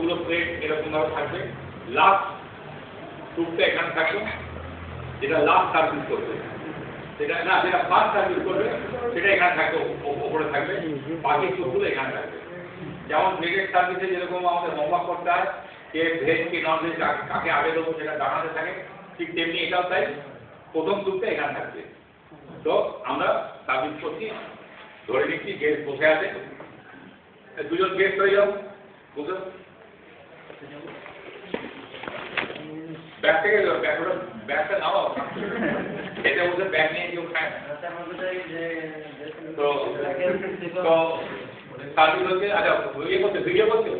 সবগুলো প্লেট এরকম ভাবে থাকবে। লাস্ট টুকটা এখানে থাকবে, যেটা লাস্ট সার্ভিস করবে, সেটা না, যেটা ফার্স্ট সার্ভিস করবে সেটা এখানে থাকবে, ওপরে থাকবে, বাকি টুকগুলো এখানে থাকবে। যেমন ভেজের সার্ভিসে যেরকম আমাদের হোমওয়ার্ক করতে হয়, যে ভেজ কি নন ভেজ কাকে আগে দেবো সেটা জানাতে থাকে, ঠিক তেমনি এটাও তাই, প্রথম টুকটা এখানে থাকবে। তো আমরা সার্ভিস করছি, ধরে নিচ্ছি গেস্ট বসে আছে, দুজন গেস্ট হয়ে যাও, বুঝলো? ব্যাগ থেকে ব্যাগটা নাও, খেতে বসে ব্যাগ নিয়ে কেউ খায় না। তো সার্ভিস হচ্ছে, আচ্ছা ইয়ে করছে, ভিডিও করছে,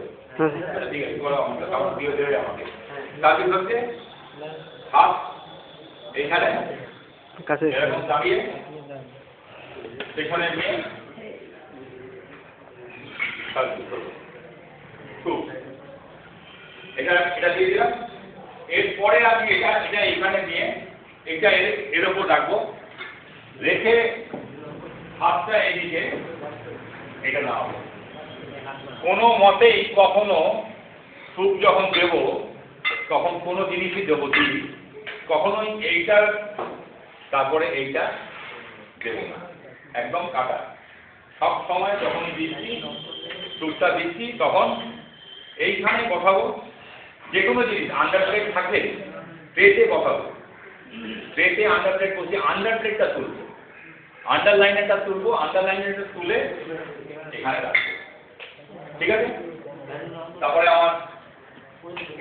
ঠিক আছে, বলো আমাকে ভিডিও দেবে আমাকে। সার্ভিস হচ্ছে হাত এইখানে এরকম দাঁড়িয়ে পেছনে নিয়ে সার্ভিস করবো। এটা দিয়ে দিলাম। এরপরে আমি এটা এখানে নিয়ে এটা এর উপর রাখবো, রেখে হাতটা এদিকে এটা না হবে। কোনো মতেই কখনো স্যুপ যখন দেব তখন কোনো জিনিসই দেবো দিই, কখনোই এইটার তারপরে এইটা দেবো না, একদম কাটা। সব সময় যখনই দিচ্ছি স্যুপটা দিচ্ছি তখন এইখানে বসাবো। যে কোনো জিনিস আন্ডার প্লেট থাকলে ট্রেতে বসাবো, ট্রেতে আন্ডার প্লেট বসে আন্ডার প্লেটটা তুলবো, আন্ডারলাইনারটা তুলবো, আন্ডারলাইনারটা তুলে এখানে রাখবো, ঠিক আছে? তারপরে আমার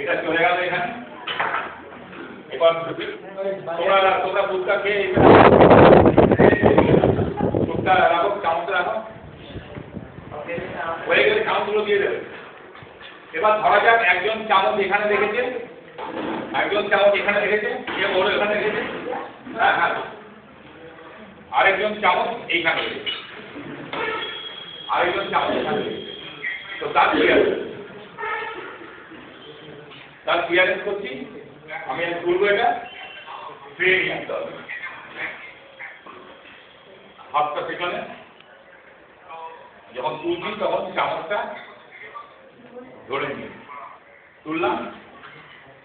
এটা চলে গেল এখানে। এবার তোমরা দুধটা খেয়ে দুধটা রাখো, চামচটা রাখো, হয়ে গেলে চামচগুলো দিয়ে দেবে। এবার ধরা যাক একজন চামচ এখানে রেখেছে, একজন চামচ এখানে রেখেছে, বড় এখানে রেখেছে, হ্যাঁ হ্যাঁ, আরেকজন চামচ এইখানে রেখেছে, আরেকজন চামচ এখানে রেখেছে। তো তার ক্লিয়ারেন্স করছি, আমি আর তুলবো, এটা ট্রে নিয়ে আসতে হবে, হাতটা সেখানে যখন তুলছি তখন চামচটা ধরে নিয়ে তুললাম,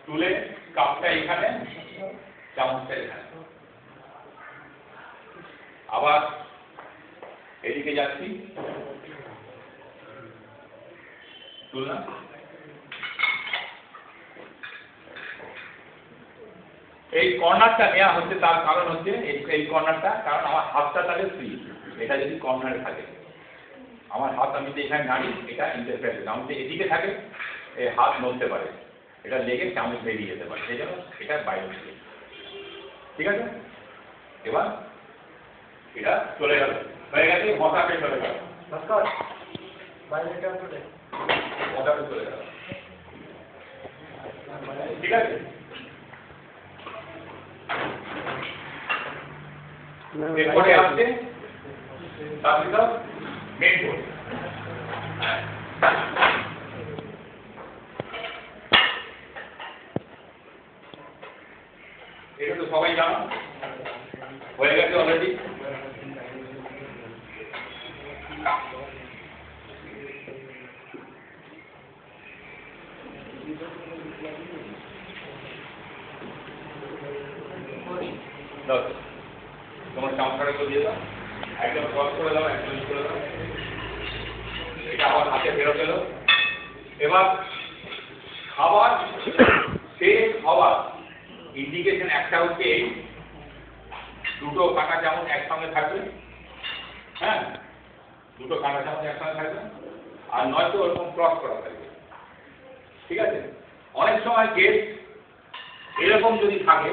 তুলে কাপটা এখানে, চামচটা এখানে, আবার এদিকে যাচ্ছি, তুললাম, এই কর্নারটা নেওয়া হচ্ছে, তার কারণ হচ্ছে এই কর্নারটা, কারণ আমার হাতটা তাহলে ফ্রি। এটা যদি কর্নারে থাকে, আমার হাত, আমি তো এখানে দাঁড়িয়ে, এটা ইন্টারফেয়ার, আমি তো এদিকে থাকে, এই হাত নড়তে পারে, এটা লেগে চামচ বেরিয়ে যেতে পারে, সেই জন্য এটা বাইরে থেকে, ঠিক আছে? এবার এটা চলে গেল, হয়ে গেছে, মশাকে চলে গেল, মশাকে চলে গেল, ঠিক আছে? এরপরে আসছে তারপর মেন বোর্ড। এটা তো সবাই জানো, হয়ে গেছে অলরেডি। তোমার চামচটা তো দিয়ে দাও, একদম ক্রস করে দাও, একদম করে দাও, এটা আবার হাতে ফেরত এলো। এবার খাবার শেষ হওয়ার ইন্ডিকেশন একটা হচ্ছে এই, দুটো কাঁটা চামচ একসঙ্গে থাকবে, হ্যাঁ, দুটো কাঁটা চামচ একসঙ্গে থাকবে, আর নয়তো ওরকম ক্রস করা থাকবে, ঠিক আছে? অনেক সময় গেস্ট এরকম যদি থাকে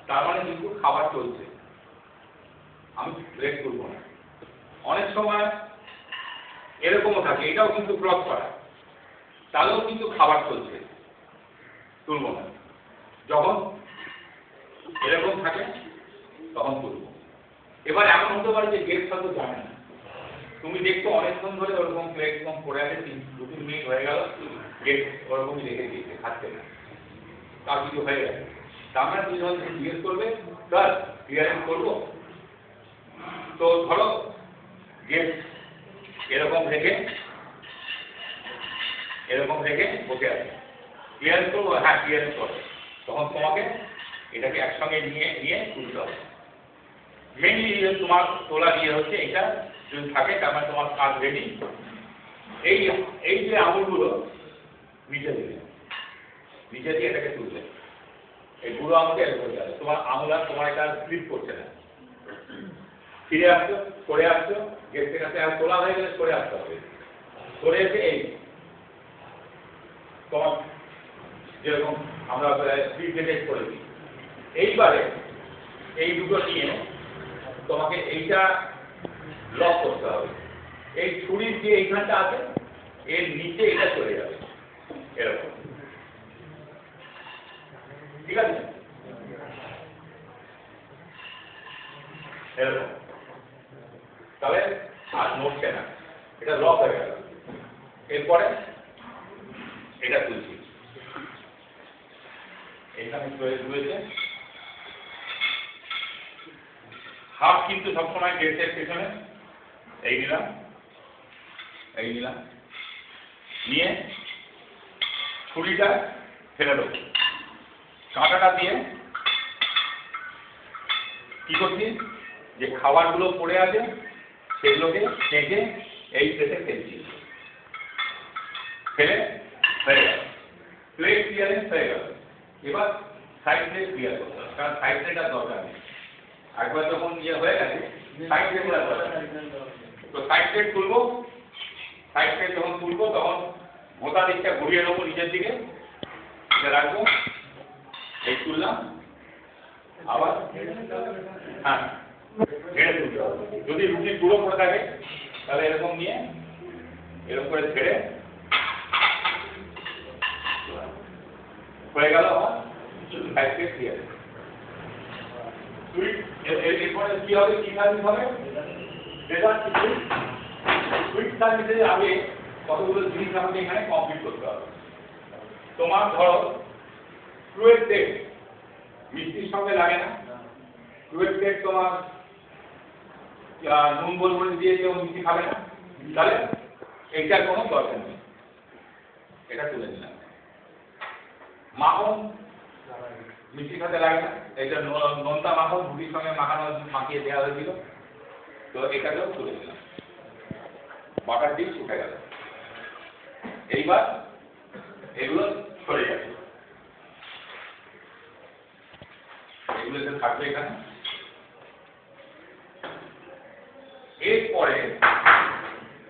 তার মানে কিন্তু খাবার চলছে, আমি ব্রেক করবো না। অনেক সময় এরকমও থাকে, এটাও কিন্তু ক্রস করা, তাহলেও কিন্তু খাবার চলছে, তুলবো না। যখন এরকম থাকে তখন তুলবো। এবার এমন হতে পারে যে গেস্ট হয়তো জানে না, তুমি দেখছো অনেকক্ষণ ধরে ওরকম প্লেট কম পড়ে আছে, 2-3 মিনিট হয়ে গেল, গেস্ট ওরকমই রেখে দিয়েছে, খাচ্ছে না, তার কিছু হয়ে গেছে, তার মানে তুমি যখন জিজ্ঞেস করবে স্যার ক্লিয়ারেন্স করবো, তো ধরো গেস্ট এরকম রেখে এরকম রেখে বসে আছে, ক্লিয়ারেন্স করবো, হ্যাঁ ক্লিয়ারেন্স করবো, তখন তোমাকে এটাকে একসঙ্গে নিয়ে নিয়ে তুলতে হবে। মেনলি তোমার তোলা দিয়ে হচ্ছে এটা যদি থাকে তার মানে তোমার কাজ রেডি। এই এই যে আঙুলগুলো নিচে দিলে, নিচে দিয়ে এটাকে তুলবে, এই বুড়ো আঙুলটা এর হয়ে যাবে, তোমার আঙুল আর তোমার এটা স্লিপ করছে না, ফিরে আসছো, সরে আসছো, গেট থেকে আর তোলা হয়ে গেলে সরে আসতে হবে, সরে এসে এই তোমার যেরকম আমরা স্লিপ গেটেজ করে দিই, এইবারে এই দুটো নিয়ে তোমাকে এইটা লক করতে হবে, এই ছুরির যে এইখানটা আছে এর নিচে এটা চলে যাবে এরকম, ঠিক আছে, এরকম, তাহলে আর নড়ছে না, এটা লক হয়ে গেল। এরপরে এটা তুলছি, এইখানে রয়েছে হাত কিন্তু সবসময় গেটের পেছনে, এই নিলাম, এই নিলাম, নিয়ে ছুরিটা ফেলে দেবো, কাঁটাটা দিয়ে কি করছি, যে খাবারগুলো পড়ে আছে সেগুলোকে কেটে এই প্লেটে ফেলছি, ফেলে হয়ে গেল, প্লেট ক্লিয়ারেন্স হয়ে গেল। এবার সাইড প্লেট ক্লিয়ার করতে হবে, কারণ সাইড প্লেট আর দরকার নেই, একবার যখন ইয়ে হয়ে গেছে সাইড প্লেট দরকার, তো সাইড প্লেট তুলবো, সাইড প্লেট যখন তুলবো তখন গোটা দিকটা ঘুরিয়ে নেবো নিচের দিকে, এটা রাখবো, এই তুললাম, আবার হ্যাঁ ঝেড়ে তুলতে হবে, যদি রুটি গুঁড়ো করে থাকে তাহলে এরকম নিয়ে এরকম করে ঝেড়ে হয়ে গেল আমার সাইড প্লেট ক্লিয়ার। এরপরে কি হবে, কি সার্ভিস হবে, সুইট সার্ভিসের আগে কতগুলো জিনিস আমাকে এখানে কমপ্লিট করতে হবে। তোমার ধরো ক্রুয়েট তেল মিষ্টির সঙ্গে লাগে না, ক্রুয়েট তেল তোমার নুন গোলমরিচ দিয়ে কেউ মিষ্টি খাবে না, তাহলে এইটার কোনো দরকার নেই, এটা তুলে নিলাম। মাখন মিষ্টি খাতে লাগে না, এটা নোনতা মাখন রুটির সঙ্গে মাখিয়ে দেওয়া হয়েছিল, তো এটাকেও তুলে দিলাম, বাটার ডিশ উঠে গেল। এইবার এগুলো সরে যাবে, এগুলো থাকবে এখানে। এরপরে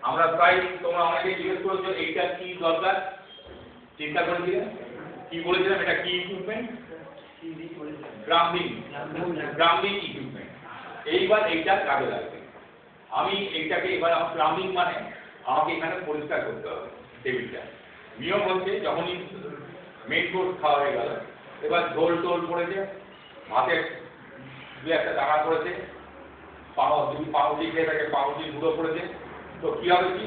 আমরা প্রায়, তোমরা অনেকে জিজ্ঞেস করেছো এইটা কি দরকার, চিন্তা করেছিলেন কি বলেছিলাম, এটা কি ইকুইপমেন্ট, গ্রাম্বিং ইকুইপমেন্ট। এইবার এইটা কাজে লাগবে, আমি এইটাকে এবার আমার গ্রাম্বিং মানে আমাকে এখানে পরিষ্কার করতে হবে টেবিলটা। নিয়ম হচ্ছে যখনই মেন কোর্স খাওয়া হয়ে গেল, এবার ঝোল টোল পড়েছে, ভাতে দু একটা দানা পড়েছে, যদি পাউরুটি খেয়ে থাকে পাউরুটি গুঁড়ো পড়েছে, তো কি হবে কি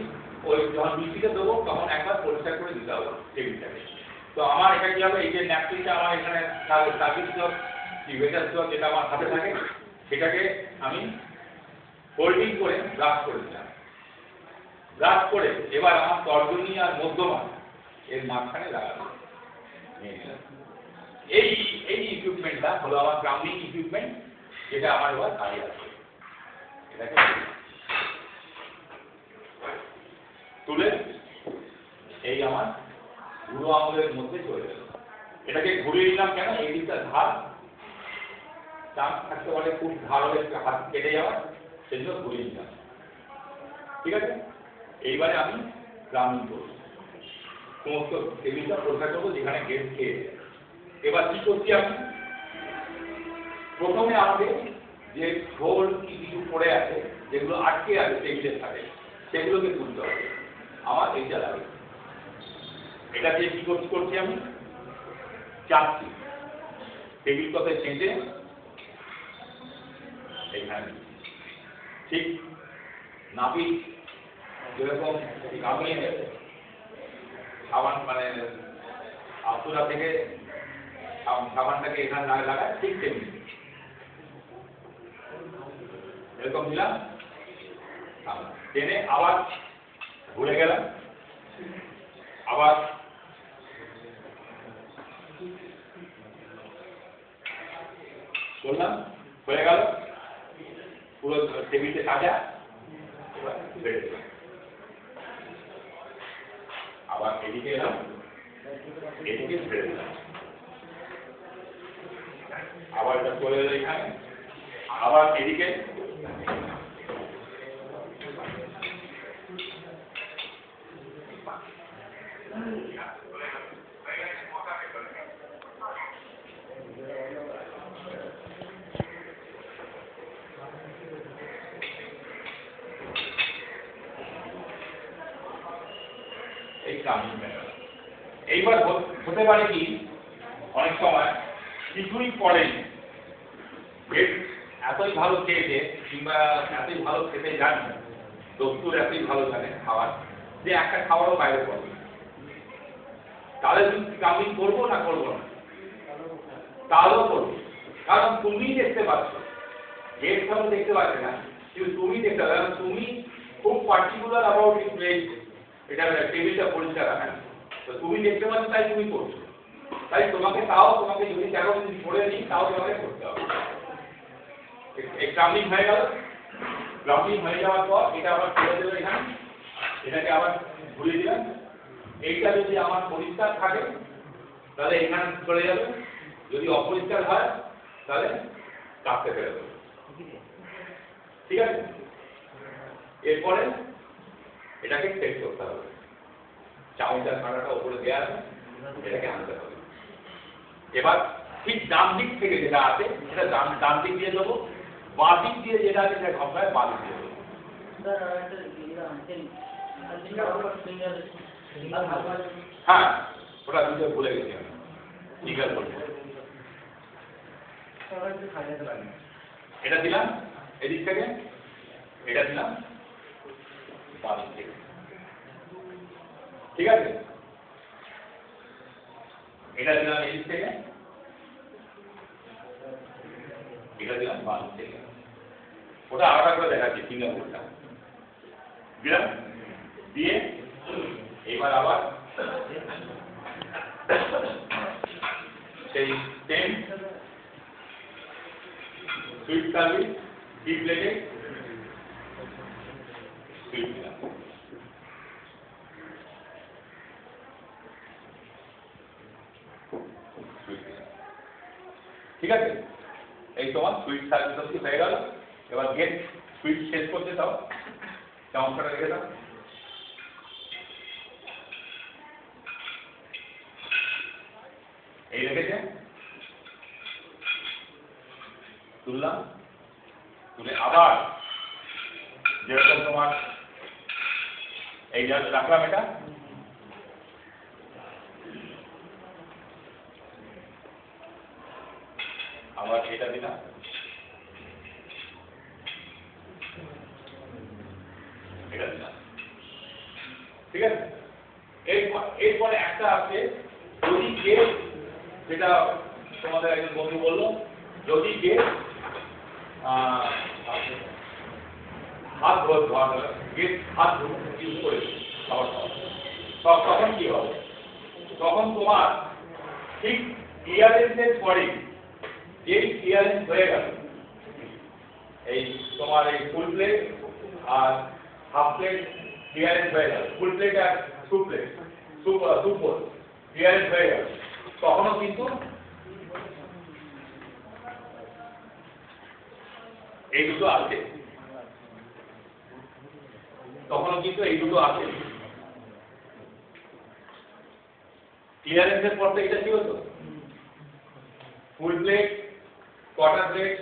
ওই যখন মিষ্টিতে দেবো তখন একবার পরিষ্কার করে দিতে হবে টেবিলটাকে। তো আমার এটা কি হবে, এই যে ন্যাপকিনটা আমার এখানে সার্ভিস স্টক কি ওয়েটার স্টক যেটা আমার হাতে থাকে সেটাকে আমি হোল্ডিং করে ব্রাশ করে দিলাম, ব্রাশ করে এবার আমার তর্জনী আর মধ্যমা এর মাঝখানে লাগাবো। এই এই ইকুইপমেন্টটা হলো আমার গ্রাউন্ডিং ইকুইপমেন্ট, যেটা আমার এবার কাজে আছে। এটাকে তুলে এই আমার বুড়ো আঙুলের মধ্যে চলে গেল, এটাকে ঘুরিয়ে নিলাম কেন, এই দিকটা ধার, চাপ থাকতে পারে খুব ধার হলে হাত কেটে যাওয়ার, সেজন্য ঘুরিয়ে নিলাম, ঠিক আছে। এইবারে আমি গ্রাউন্ডিং করব, সমস্ত টেবিলটা পরিষ্কার করবো যেখানে গেস্ট খেয়ে। এবার কি করছি আমি, প্রথমে আমাকে যে ঝোল কিছু পড়ে আছে যেগুলো আটকে আছে টেবিলের সাথে সেগুলোকে তুলতে হবে, আমার এইটা লাগে। এটা দিয়ে কি করছি আমি, চাপছি টেবিল কথায় চেঁচে এইখানে, ঠিক নাভি যেরকম নামিয়ে সাবান মানে আতুরা থেকে সাবানটাকে এখানে লাগায় ঠিক তেমনি এরকম দিলাম, টেনে আবার ঘুরে গেলাম, আবার বললাম হয়ে গেল পুরো টেবিলটা সাজা এবার বেড়ে দিলাম আবার এদিকে এলাম এদিকে বেড়ে দিলাম আবার এটা চলে এলো এখানে আবার এদিকে এইবার হতে পারে কি অনেক সময় কিছুই পড়েনি এতই ভালো খেয়েছে কিংবা এতই ভালো খেতে জানে দস্তুর এতই ভালো জানে খাবার যে একটা খাবারও বাইরে পড়বে তাহলে তুমি কামিং করবো না করবো না তাহলেও করবো কারণ তুমি দেখতে পাচ্ছ গেট সব দেখতে পাচ্ছে না কিন্তু তুমি দেখতে পাচ্ছ তুমি খুব পার্টিকুলার অ্যাবাউট ইট প্লেস এটা টেবিলটা পরিষ্কার রাখা তো তুমি দেখতে পাচ্ছ তাই তুমি করছো তাই তোমাকে যদি তেরো মিনিট পড়ে নিই তাও তোমাকে করতে হবে গ্রাউন্ডিং হয়ে গেল গ্রাউন্ডিং হয়ে যাওয়ার পর এটা আবার ফেলে দেবে এখানে এটাকে আবার ঘুরিয়ে দিলাম এইটা যদি আমার পরিষ্কার থাকে তাহলে এখানে চলে যাবে যদি অপরিষ্কার হয় তাহলে কাটতে ফেলে দেবে ঠিক আছে এরপরে এটাকে সেট করতে হবে চামচের কাঁটাটা উপরে দেওয়া আছে এটাকে আনতে হবে এবার ঠিক ডান দিক থেকে যেটা আছে সেটা ডান দিক দিয়ে দেবো বাঁ দিক দিয়ে যেটা আছে সেটা ঘটনায় বাঁ দিক দিয়ে দেবো হ্যাঁ ওটা দুটো ভুলে গেছি আমি জিজ্ঞাস করবো এটা দিলাম এদিক থেকে এটা দিলাম বাঁ দিক থেকে ঠিক আছে এটা দিলাম এদিক থেকে এটা দিলাম বাঁ দিক থেকে ওটা আলাদা করে দেখাচ্ছি ফিঙ্গারপ্রিন্টটা দিলাম দিয়ে এবার আবার সেই সেম সুইট সার্ভিস ডি প্লেটে সুইট দিলাম ঠিক আছে এই তোমার সুইট সার্ভিস অবধি হয়ে গেল এবার গেট সুইট শেষ করতে দাও চামচটা রেখে দাও এই রেখেছে তুললাম তুলে আবার যেরকম তোমার এই রাখলাম এটা আবার এটা দিলাম এটা দিলাম ঠিক আছে এরপরে একটা আছে যদি কে যেটা তোমাদের একজন বন্ধু বললো যদি কে হাত ধোয়া হাত ইউজ করেছে তখন কি হবে তখন তোমার ঠিক ক্লিয়ারেন্সের পরে যেই ক্লিয়ারেন্স হয়ে গেল এই তোমার এই ফুল প্লেট আর হাফ প্লেট ক্লিয়ারেন্স হয়ে গেল ফুল প্লেট আর সুপ প্লেট সুপ ক্লিয়ারেন্স হয়ে গেল তখনও কিন্তু এই দুটো আছে তখনও কিন্তু এই দুটো আছে ক্লিয়ারেন্সের পর তো এটা কি হতো full plate quarter plate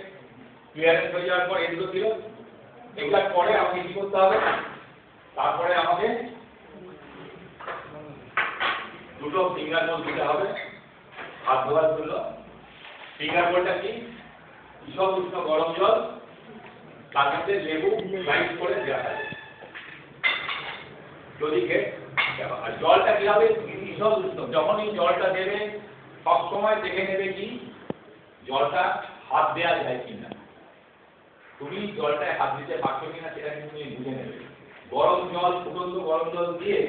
clearance হয়ে যাওয়ার পর এই দুটো ছিল এগুলার পরে আমাকে কি করতে হবে তারপরে আমাকে দুটো ফিঙ্গার বোল দিতে হবে হাত ধোয়ার জন্য ফিঙ্গার বোলটা কি ঈষৎ উষ্ণ গরম জল তার মধ্যে লেবু স্লাইস করে দেওয়া হবে যদি আর জলটা কি হবে ঈষৎ উষ্ণ যখনই জলটা দেবে সবসময় দেখে নেবে কি জলটা হাত দেওয়া যায় কিনা তুমি জলটায় হাত দিতে পারছো কিনা সেটা কিন্তু তুমি বুঝে নেবে গরম জল ফুটন্ত গরম জল দিয়ে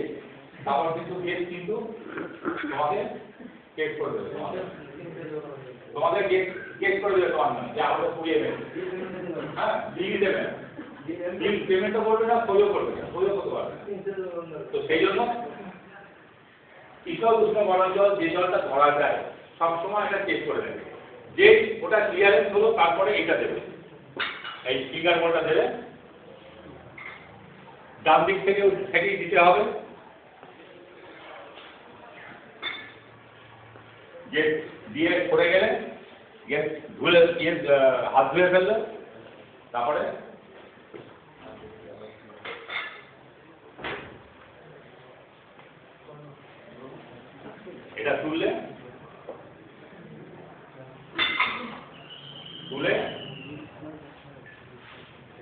তারপর কিন্তু গেট কিন্তু তোমাকে চেক করে দেবে তোমাদের গেট চেক করে দেবে তোমার নামে যে আমাদের পুড়িয়ে দেবে হ্যাঁ বিল দেবে না বিল পেমেন্টও করবে না সইও করবে না সইও করতে পারবে না তো সেই জন্য শীতল উষ্ণ গরম জল যে জলটা ধরা যায় সবসময় এটা চেক করে দেবে যে ওটা ক্লিয়ারেন্স হলো তারপরে এটা দেবে এই ফিঙ্গার বোর্ডটা দেবে ডান দিক থেকেই দিতে হবে গেট দিয়ে পড়ে গেলে গেট ধুলে হাত ধুয়ে ফেললে তারপরে এটা তুলে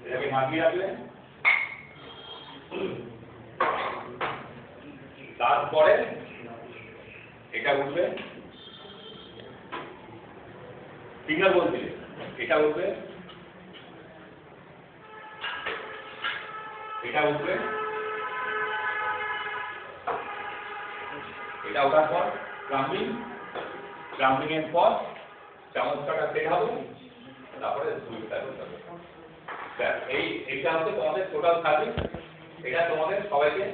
এটাকে মাখিয়ে রাখলে তারপরে এটা উঠবে ফিঙ্গার বল দিলে এটা উঠবে এটা উঠবে এটা ওঠার পর ক্লাম্পিং এর পর চামচটা সেট হবে তারপরে সুইচটা করতে হবে এইটা হচ্ছে তোমাদের টোটাল সার্ভিস এটা তোমাদের সবাইকে